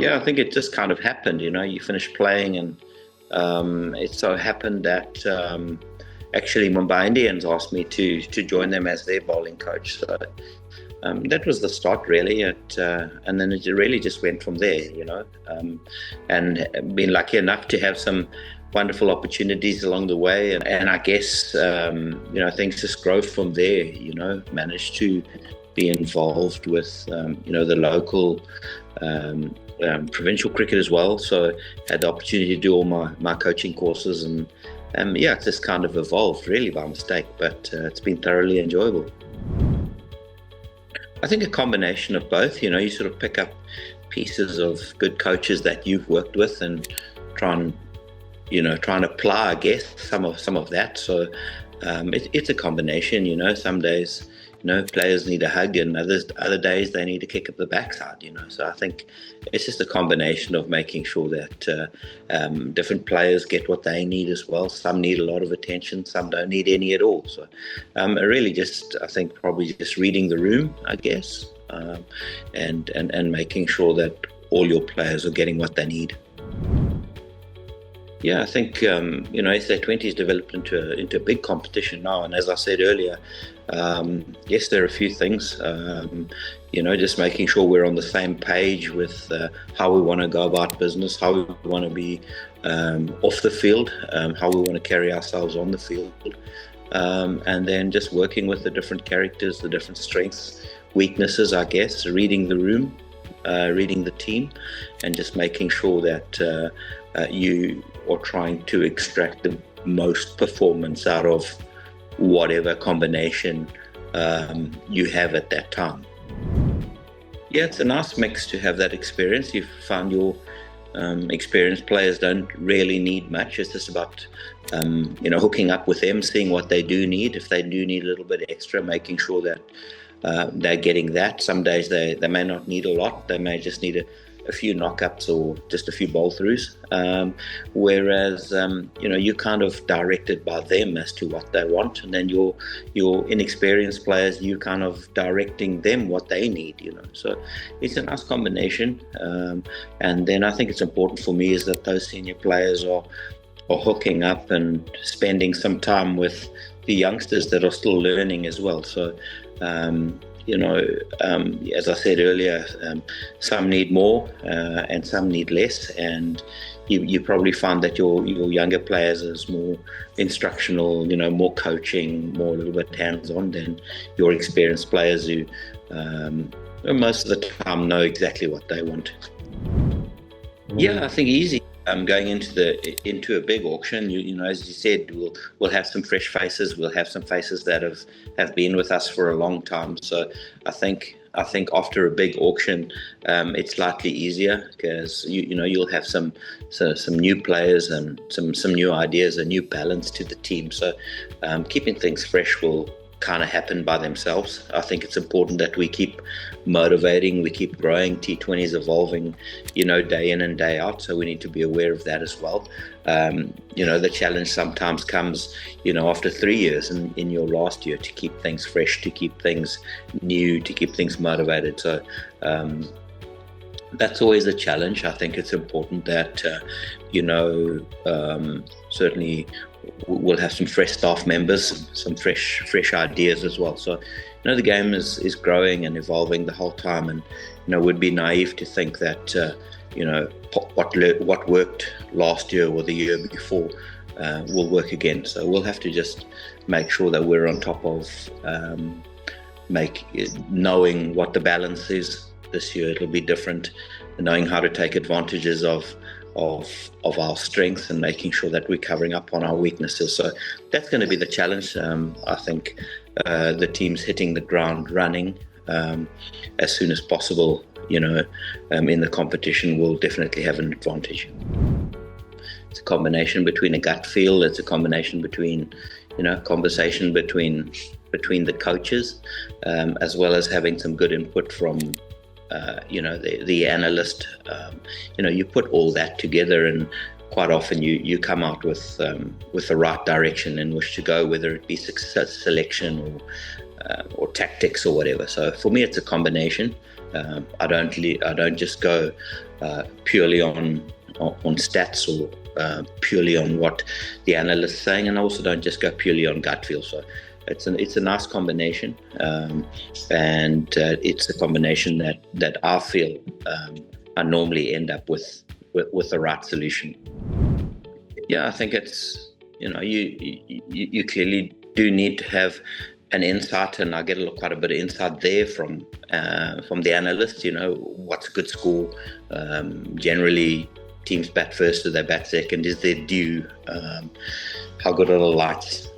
Yeah, I think it just kind of happened. You finish playing, and it so happened that actually Mumbai Indians asked me to join them as their bowling coach. So that was the start, really. And then it really just went from there. And been lucky enough to have some wonderful opportunities along the way, and I guess things just grow from there. Managed to be involved with the local provincial cricket as well, so had the opportunity to do all my coaching courses, and it just kind of evolved really by mistake, but it's been thoroughly enjoyable. I think a combination of both. You sort of pick up pieces of good coaches that you've worked with and try and apply, I guess, some of that. So it's a combination. Some days players need a hug, and other days they need a kick up the backside. So I think it's just a combination of making sure that different players get what they need as well. Some need a lot of attention, some don't need any at all. So really just, I think, probably just reading the room, I guess, and making sure that all your players are getting what they need. Yeah, I think as their 20s developed into a big competition now, and as I said earlier, yes, there are a few things. Just making sure we're on the same page with how we want to go about business, how we want to be off the field, how we want to carry ourselves on the field, and then just working with the different characters, the different strengths, weaknesses, I guess, reading the room, reading the team, and just making sure that you are trying to extract the most performance out of whatever combination you have at that time. Yeah, it's a nice mix to have that experience. You've found your experienced players don't really need much. It's just about hooking up with them, seeing what they do need. If they do need a little bit extra, making sure that they're getting that. Some days they may not need a lot. They may just need a few knock-ups or just a few bowl-throughs, whereas you're kind of directed by them as to what they want, and then your inexperienced players, you kind of directing them what they need. So it's a nice combination, and then I think it's important for me is that those senior players are hooking up and spending some time with the youngsters that are still learning as well. So as I said earlier, some need more and some need less, and you probably find that your younger players is more instructional, more coaching, more a little bit hands-on than your experienced players who most of the time know exactly what they want. Yeah, I think easy. Going into a big auction, as you said, we'll have some fresh faces. We'll have some faces that have been with us for a long time. So I think after a big auction, it's slightly easier because you'll have some new players and some new ideas, a new balance to the team. So keeping things fresh will kind of happen by themselves. I think it's important that we keep motivating, we keep growing. T20 is evolving, day in and day out. So we need to be aware of that as well. The challenge sometimes comes, after 3 years in your last year to keep things fresh, to keep things new, to keep things motivated. So that's always a challenge. I think it's important that, certainly we'll have some fresh staff members, some fresh ideas as well. So, the game is growing and evolving the whole time, and would be naive to think that what worked last year or the year before will work again. So we'll have to just make sure that we're on top of knowing what the balance is. This year it'll be different, knowing how to take advantages of our strengths and making sure that we're covering up on our weaknesses. So that's going to be the challenge. I think the team's hitting the ground running as soon as possible. In the competition, will definitely have an advantage. It's a combination between a gut feel. It's a combination between, conversation between the coaches, as well as having some good input from the analyst. You put all that together, and quite often you come out with the right direction in which to go, whether it be success selection or tactics or whatever. So for me, it's a combination. I don't just go purely on stats or purely on what the analyst's saying, and I also don't just go purely on gut feel. So it's a nice combination, and it's a combination that I feel I normally end up with the right solution. Yeah, I think it's, you clearly do need to have an insight, and I get quite a bit of insight there from the analysts. What's a good score? Generally, teams bat first or they bat second. Is there dew? How good are the lights?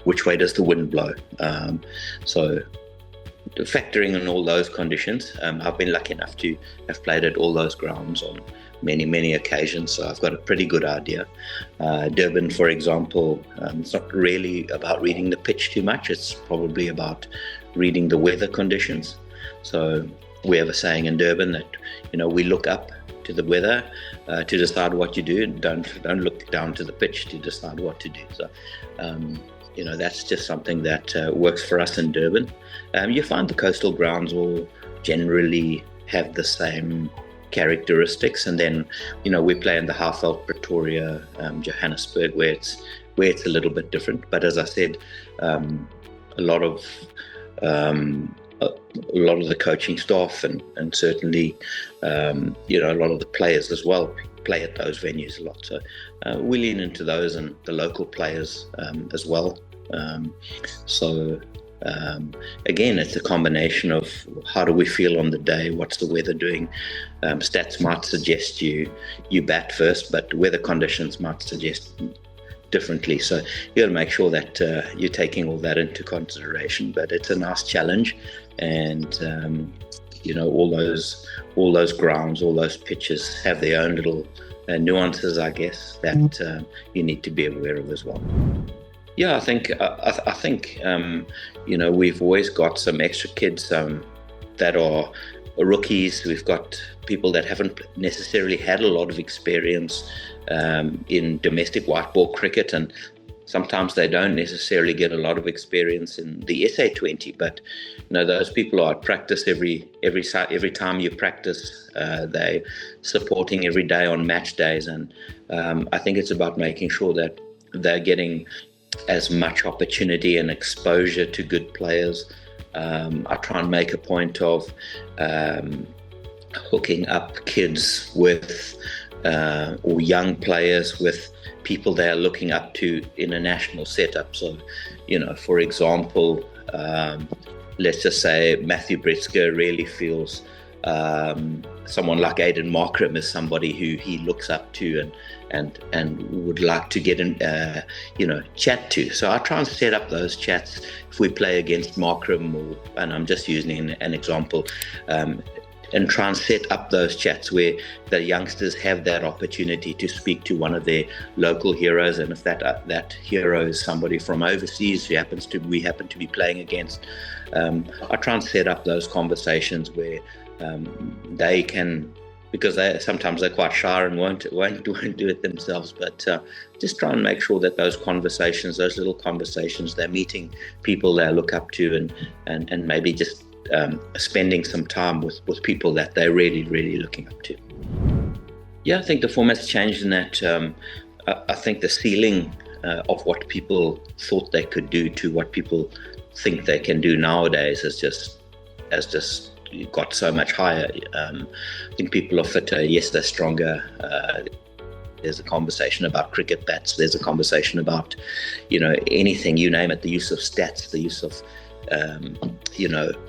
Which way does the wind blow? So factoring in all those conditions, I've been lucky enough to have played at all those grounds on many occasions, so I've got a pretty good idea. Durban, for example, it's not really about reading the pitch too much. It's probably about reading the weather conditions. So we have a saying in Durban that we look up to the weather to decide what you do, and don't look down to the pitch to decide what to do. So that's just something that works for us in Durban. You find the coastal grounds all generally have the same characteristics, and then we play in the Highveld, Pretoria, Johannesburg, where it's a little bit different. But as I said, a lot of the coaching staff and certainly a lot of the players as well play at those venues a lot. So we lean into those and the local players as well. Again, it's a combination of how do we feel on the day, what's the weather doing. Stats might suggest you bat first, but weather conditions might suggest differently. So you got to make sure that you're taking all that into consideration. But it's a nice challenge, and all those grounds, all those pitches have their own little nuances, I guess, that you need to be aware of as well. Yeah, I think we've always got some extra kids that are rookies. We've got people that haven't necessarily had a lot of experience in domestic white ball cricket, and sometimes they don't necessarily get a lot of experience in the SA20. But those people are at practice every time you practice. They supporting every day on match days, and I think it's about making sure that they're getting as much opportunity and exposure to good players. I try and make a point of hooking up kids with or young players with people they are looking up to in a national setup. So, for example, let's just say Matthew Bretzker really feels someone like Aiden Markram is somebody who he looks up to and would like to get in, chat to. So I try and set up those chats if we play against Markram, and I'm just using an example, and try and set up those chats where the youngsters have that opportunity to speak to one of their local heroes. And if that hero is somebody from overseas we happen to be playing against, I try and set up those conversations where they can, because sometimes they're quite shy and won't do it themselves, but just try and make sure that those little conversations, they're meeting people they look up to, and maybe just spending some time with people that they're really, really looking up to. Yeah, I think the format's changed in that I think the ceiling of what people thought they could do to what people think they can do nowadays has just got so much higher. I think people are fitter. Yes, they're stronger. There's a conversation about cricket bats. There's a conversation about, anything, you name it, the use of stats, the use of,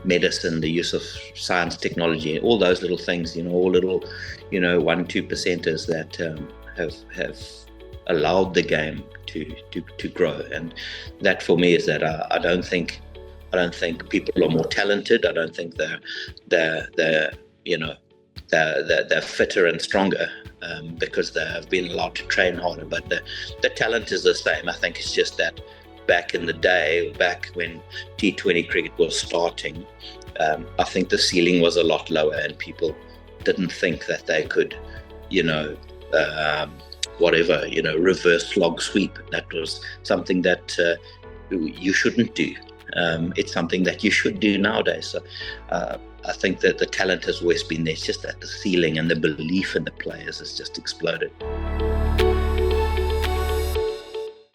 medicine, the use of science, technology, all those little things, all little, 1-2%ers that have allowed the game to grow. And that for me is that I don't think people are more talented. I don't think they're fitter and stronger because they've been allowed to train harder. But the talent is the same. I think it's just that back in the day, back when T20 cricket was starting, I think the ceiling was a lot lower, and people didn't think that they could, reverse log sweep. That was something that you shouldn't do. it's something that you should do nowadays. So I think that the talent has always been there. It's just that the ceiling and the belief in the players has just exploded.